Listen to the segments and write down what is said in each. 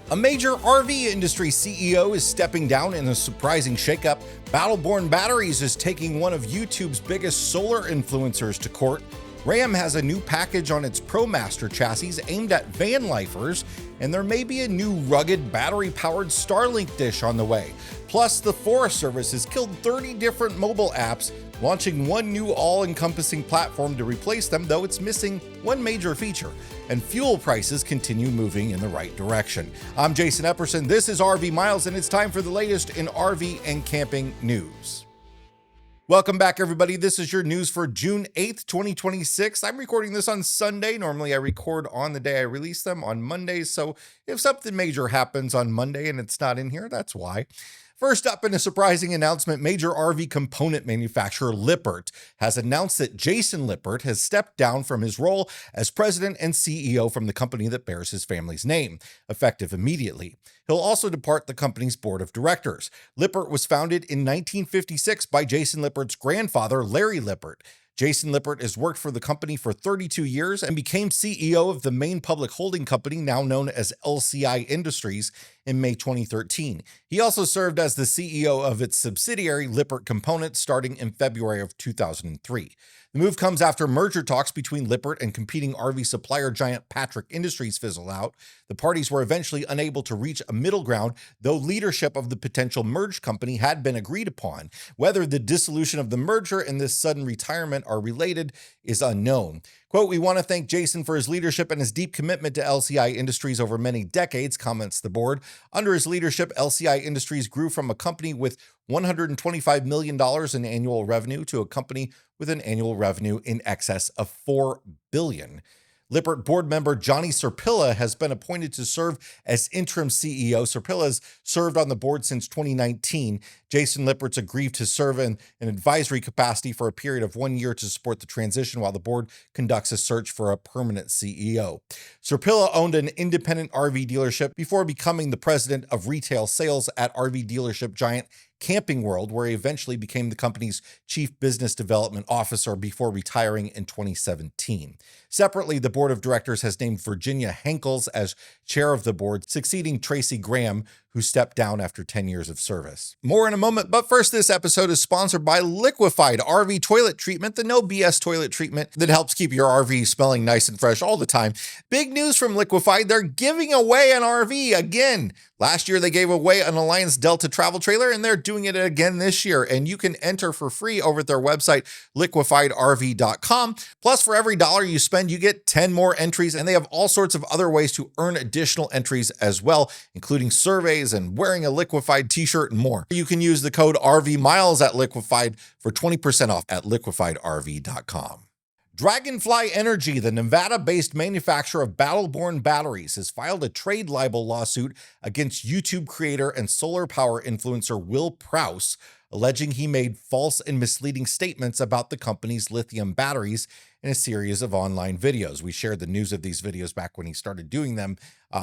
A major RV industry CEO is stepping down in a surprising shakeup. Battleborn Batteries is taking one of YouTube's biggest solar influencers to court. Ram has a new package on its ProMaster chassis aimed at Vanlifers, and there may be a new rugged battery-powered Starlink dish on the way. Plus, the Forest Service has killed 30 different mobile apps, launching one new all-encompassing platform to replace them, though it's missing one major feature. And fuel prices continue moving in the right direction. I'm Jason Epperson, this is RV Miles, and it's time for the latest in RV and camping news. Welcome back, everybody. This is your news for June 8th, 2026. I'm recording this on Sunday. Normally, I record on the day I release them on Mondays, so if something major happens on Monday and it's not in here, that's why. First up, in a surprising announcement, major RV component manufacturer Lippert has announced that Jason Lippert has stepped down from his role as president and CEO from the company that bears his family's name, effective immediately. He'll also depart the company's board of directors. Lippert was founded in 1956 by Jason Lippert's grandfather, Larry Lippert. Jason Lippert has worked for the company for 32 years and became CEO of the main public holding company, now known as LCI Industries, in May 2013. He also served as the CEO of its subsidiary, Lippert Components, starting in February of 2003. The move comes after merger talks between Lippert and competing RV supplier giant Patrick Industries fizzled out. The parties were eventually unable to reach a middle ground, though leadership of the potential merged company had been agreed upon. Whether the dissolution of the merger and this sudden retirement are related is unknown. Quote, "We want to thank Jason for his leadership and his deep commitment to LCI Industries over many decades," comments the board. Under his leadership, LCI Industries grew from a company with $125 million in annual revenue to a company with an annual revenue in excess of $4 billion. Lippert board member Johnny Serpilla has been appointed to serve as interim CEO. Serpilla has served on the board since 2019. Jason Lippert's agreed to serve in an advisory capacity for a period of 1 year to support the transition while the board conducts a search for a permanent CEO. Serpilla owned an independent RV dealership before becoming the president of retail sales at RV dealership giant Camping World, where he eventually became the company's chief business development officer before retiring in 2017. Separately, the board of directors has named Virginia Henkels as chair of the board, succeeding Tracy Graham, who stepped down after 10 years of service. More in a moment, but first, this episode is sponsored by Liquefied RV Toilet Treatment, the no BS toilet treatment that helps keep your RV smelling nice and fresh all the time. Big news from Liquefied, they're giving away an RV again. Last year, they gave away an Alliance Delta travel trailer, and they're doing it again this year. And you can enter for free over at their website, liquefiedrv.com. Plus, for every dollar you spend, you get 10 more entries, and they have all sorts of other ways to earn additional entries as well, including surveys and wearing a Liquefied t-shirt and more. You can use the code RVMiles at Liquefied for 20% off at liquefiedrv.com. Dragonfly Energy, the Nevada-based manufacturer of Battleborn batteries, has filed a trade libel lawsuit against YouTube creator and solar power influencer Will Prowse, alleging he made false and misleading statements about the company's lithium batteries in a series of online videos. We shared the news of these videos back when he started doing them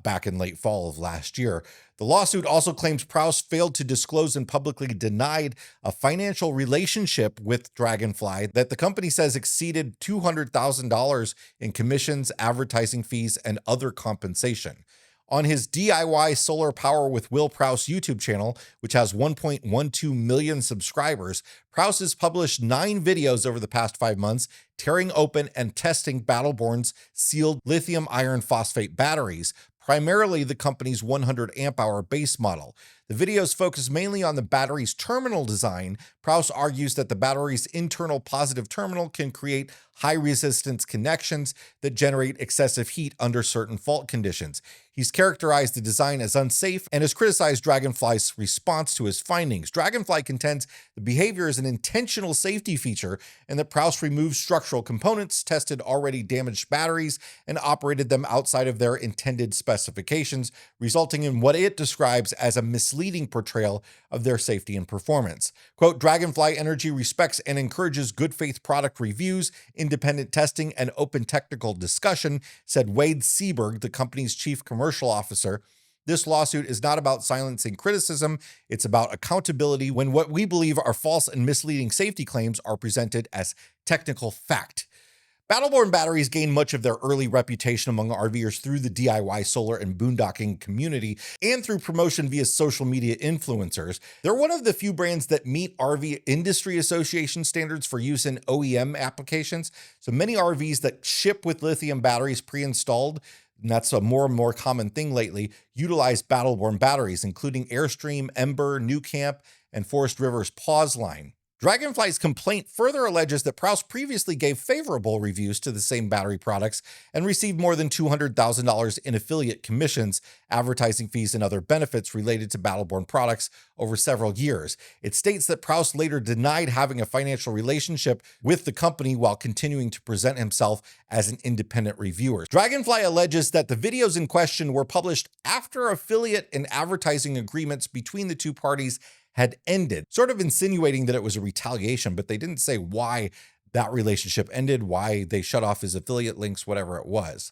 back in late fall of last year. The lawsuit also claims Prowse failed to disclose and publicly denied a financial relationship with Dragonfly that the company says exceeded $200,000 in commissions, advertising fees, and other compensation. On his DIY Solar Power with Will Prowse YouTube channel, which has 1.12 million subscribers, Prowse has published 9 videos over the past 5 months, tearing open and testing Battleborn's sealed lithium iron phosphate batteries, primarily the company's 100 amp hour base model. The videos focus mainly on the battery's terminal design. Prowse argues that the battery's internal positive terminal can create high-resistance connections that generate excessive heat under certain fault conditions. He's characterized the design as unsafe and has criticized Dragonfly's response to his findings. Dragonfly contends the behavior is an intentional safety feature and that Prowse removed structural components, tested already damaged batteries, and operated them outside of their intended specifications, resulting in what it describes as a misleading portrayal of their safety and performance. Quote, "Dragonfly Energy respects and encourages good faith product reviews, independent testing, and open technical discussion," said Wade Seberg, the company's chief commercial officer. "This lawsuit is not about silencing criticism. It's about accountability when what we believe are false and misleading safety claims are presented as technical fact." Battleborn batteries gained much of their early reputation among RVers through the DIY solar and boondocking community and through promotion via social media influencers. They're one of the few brands that meet RV Industry Association standards for use in OEM applications. So many RVs that ship with lithium batteries pre-installed, and that's a more and more common thing lately, utilize Battleborn batteries, including Airstream, Ember, New Camp, and Forest River's Pause line. Dragonfly's complaint further alleges that Prowse previously gave favorable reviews to the same battery products and received more than $200,000 in affiliate commissions, advertising fees, and other benefits related to Battleborn products over several years. It states that Prowse later denied having a financial relationship with the company while continuing to present himself as an independent reviewer. Dragonfly alleges that the videos in question were published after affiliate and advertising agreements between the two parties had ended, sort of insinuating that it was a retaliation, but they didn't say why that relationship ended, why they shut off his affiliate links, whatever it was.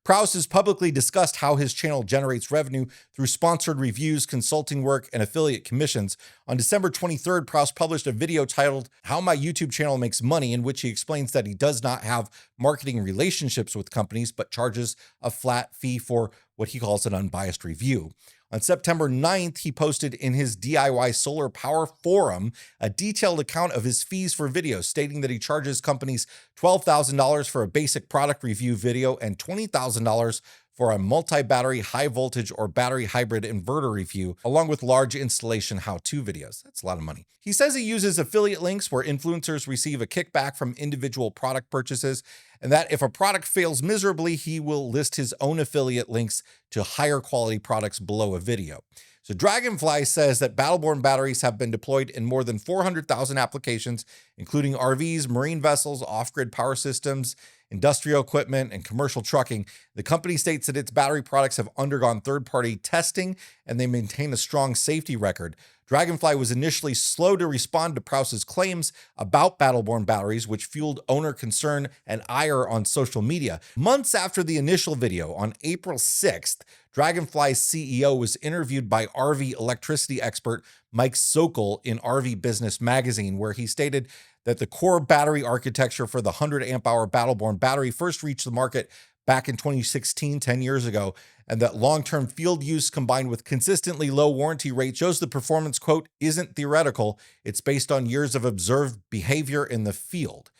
Prowse has publicly discussed how his channel generates revenue through sponsored reviews, consulting work, and affiliate commissions. On December 23rd, Prowse published a video titled "How My YouTube Channel Makes Money," in which he explains that he does not have marketing relationships with companies, but charges a flat fee for what he calls an unbiased review. On September 9th, he posted in his DIY Solar Power forum a detailed account of his fees for videos, stating that he charges companies $12,000 for a basic product review video and $20,000 for a multi-battery, high-voltage, or battery hybrid inverter review, along with large installation how-to videos. That's a lot of money. He says he uses affiliate links where influencers receive a kickback from individual product purchases, and that if a product fails miserably, he will list his own affiliate links to higher quality products below a video. So Dragonfly says that Battleborn batteries have been deployed in more than 400,000 applications, including RVs, marine vessels, off-grid power systems, industrial equipment, and commercial trucking. The company states that its battery products have undergone third-party testing, and they maintain a strong safety record. Dragonfly was initially slow to respond to Prowse's claims about Battleborn batteries, which fueled owner concern and ire on social media. Months after the initial video, on April 6th, Dragonfly's CEO was interviewed by RV electricity expert Mike Sokol in RV Business Magazine, where he stated that the core battery architecture for the 100 amp hour Battleborn battery first reached the market back in 2016, 10 years ago, and that long-term field use combined with consistently low warranty rate shows the performance, quote, isn't theoretical, it's based on years of observed behavior in the field.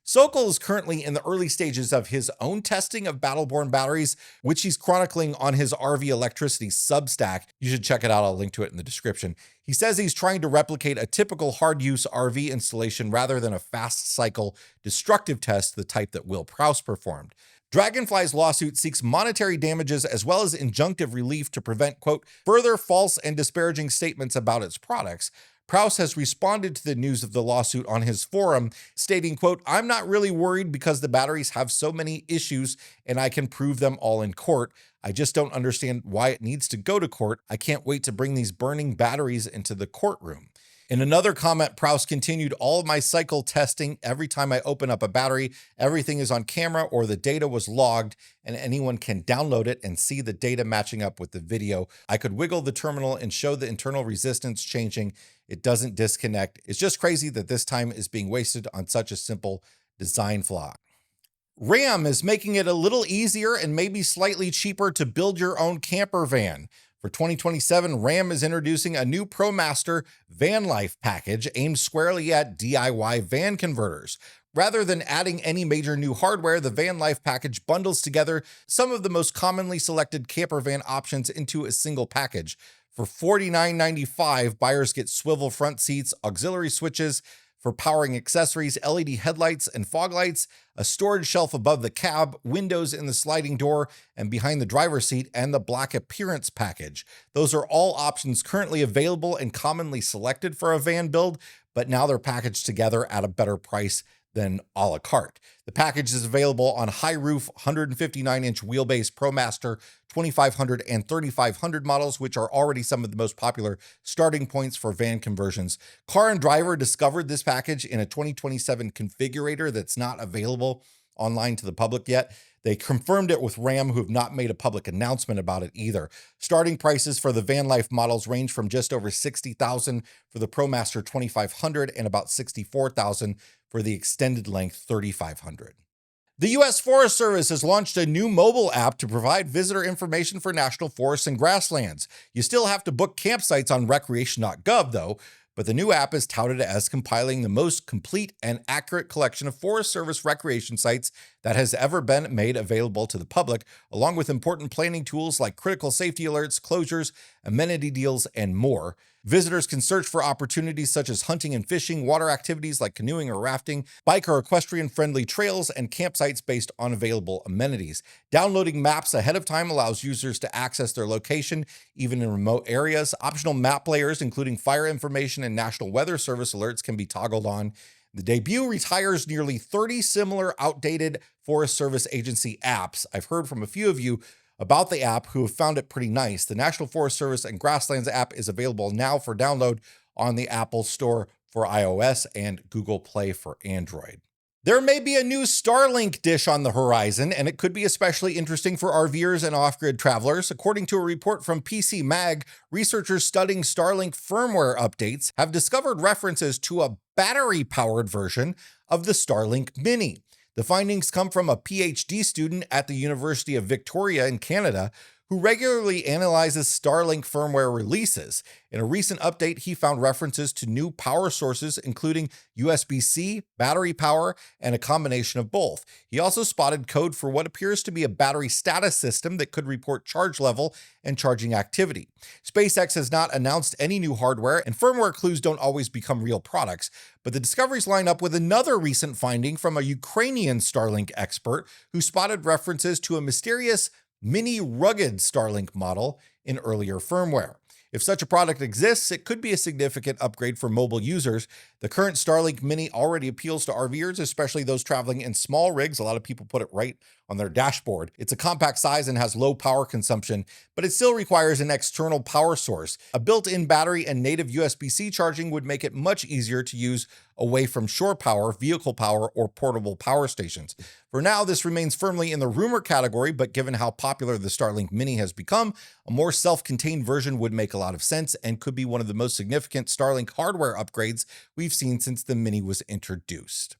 Sokol is currently in the early stages of his own testing of Battleborn batteries, which he's chronicling on his RV Electricity Substack. You should check it out. I'll link to it in the description. He says he's trying to replicate a typical hard-use RV installation rather than a fast-cycle destructive test, the type that Will Prowse performed. Dragonfly's lawsuit seeks monetary damages as well as injunctive relief to prevent, quote, further false and disparaging statements about its products. Prowse has responded to the news of the lawsuit on his forum, stating, quote, I'm not really worried because the batteries have so many issues and I can prove them all in court. I just don't understand why it needs to go to court. I can't wait to bring these burning batteries into the courtroom. In another comment, Prowse continued, all of my cycle testing, every time I open up a battery, everything is on camera or the data was logged and anyone can download it and see the data matching up with the video. I could wiggle the terminal and show the internal resistance changing. It doesn't disconnect. It's just crazy that this time is being wasted on such a simple design flaw. Ram is making it a little easier and maybe slightly cheaper to build your own camper van. For 2027, Ram is introducing a new ProMaster Vanlife package aimed squarely at DIY van converters. Rather than adding any major new hardware, the Vanlife package bundles together some of the most commonly selected camper van options into a single package. For $49.95, buyers get swivel front seats, auxiliary switches for powering accessories, LED headlights and fog lights, a storage shelf above the cab, windows in the sliding door and behind the driver's seat, and the black appearance package. Those are all options currently available and commonly selected for a van build, but now they're packaged together at a better price than a la carte. The package is available on high roof 159-inch wheelbase ProMaster 2500 and 3500 models, which are already some of the most popular starting points for van conversions. Car and Driver discovered this package in a 2027 configurator that's not available online to the public yet. They confirmed it with Ram, who have not made a public announcement about it either. Starting prices for the Vanlife models range from just over $60,000 for the ProMaster 2500 and about $64,000 for the extended length 3500. The U.S. Forest Service has launched a new mobile app to provide visitor information for national forests and grasslands. You still have to book campsites on recreation.gov, though, but the new app is touted as compiling the most complete and accurate collection of Forest Service recreation sites that has ever been made available to the public, along with important planning tools like critical safety alerts, closures, amenity deals, and more. Visitors can search for opportunities such as hunting and fishing, water activities like canoeing or rafting, bike or equestrian-friendly trails, and campsites based on available amenities. Downloading maps ahead of time allows users to access their location, even in remote areas. Optional map layers, including fire information and National Weather Service alerts, can be toggled on. The debut retires nearly 30 similar outdated Forest Service agency apps. I've heard from a few of you about the app who have found it pretty nice. The National Forest Service and Grasslands app is available now for download on the Apple Store for iOS and Google Play for Android. There may be a new Starlink dish on the horizon, and it could be especially interesting for RVers and off-grid travelers. According to a report from PC Mag, researchers studying Starlink firmware updates have discovered references to a battery-powered version of the Starlink Mini. The findings come from a PhD student at the University of Victoria in Canada who regularly analyzes Starlink firmware releases. In a recent update, he found references to new power sources, including USB-C, battery power, and a combination of both. He also spotted code for what appears to be a battery status system that could report charge level and charging activity. SpaceX has not announced any new hardware, and firmware clues don't always become real products, but the discoveries line up with another recent finding from a Ukrainian Starlink expert who spotted references to a mysterious mini rugged Starlink model in earlier firmware. If such a product exists, it could be a significant upgrade for mobile users. The current Starlink Mini already appeals to RVers, especially those traveling in small rigs. A lot of people put it right on their dashboard. It's a compact size and has low power consumption, but it still requires an external power source. A built-in battery and native USB-C charging would make it much easier to use away from shore power, vehicle power, or portable power stations. For now, this remains firmly in the rumor category, but given how popular the Starlink Mini has become, a more self-contained version would make a lot of sense and could be one of the most significant Starlink hardware upgrades we've seen since the Mini was introduced.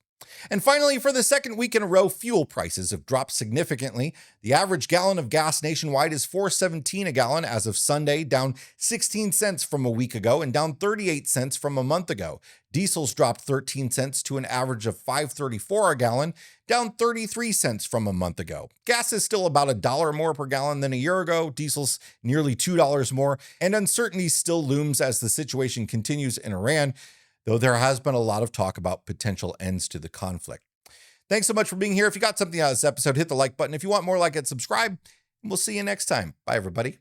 And finally, for the second week in a row, fuel prices have dropped significantly. The average gallon of gas nationwide is $4.17 a gallon as of Sunday, down 16 cents from a week ago and down 38 cents from a month ago. Diesel's dropped 13 cents to an average of $5.34 a gallon, down 33 cents from a month ago. Gas is still about $1 more per gallon than a year ago. Diesel's nearly $2 more, and uncertainty still looms as the situation continues in Iran, though there has been a lot of talk about potential ends to the conflict. Thanks so much for being here. If you got something out of this episode, hit the like button. If you want more like it, subscribe, and we'll see you next time. Bye, everybody.